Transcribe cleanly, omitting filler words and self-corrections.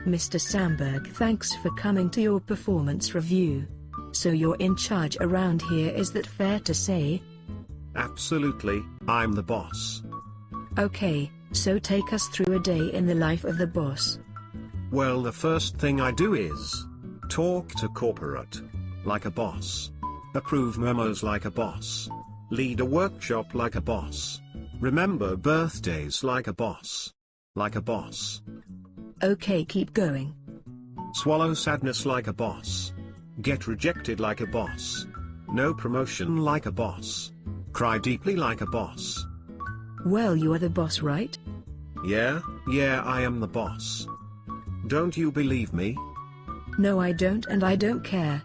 Mr. Samberg, thanks for coming to your performance review. So you're in charge around here, is that fair to say? Absolutely, I'm the boss. Okay, so take us through a day in the life of the boss. Well, the first thing I do is talk to corporate like a boss. Approve memos like a boss. Lead a workshop like a boss. Remember birthdays like a boss. Like a boss. Okay, keep going. Swallow sadness like a boss. Get rejected like a boss. No promotion like a boss. Cry deeply like a boss. Well, you are the boss, right? Yeah, I am the boss. Don't you believe me? No, I don't, and I don't care.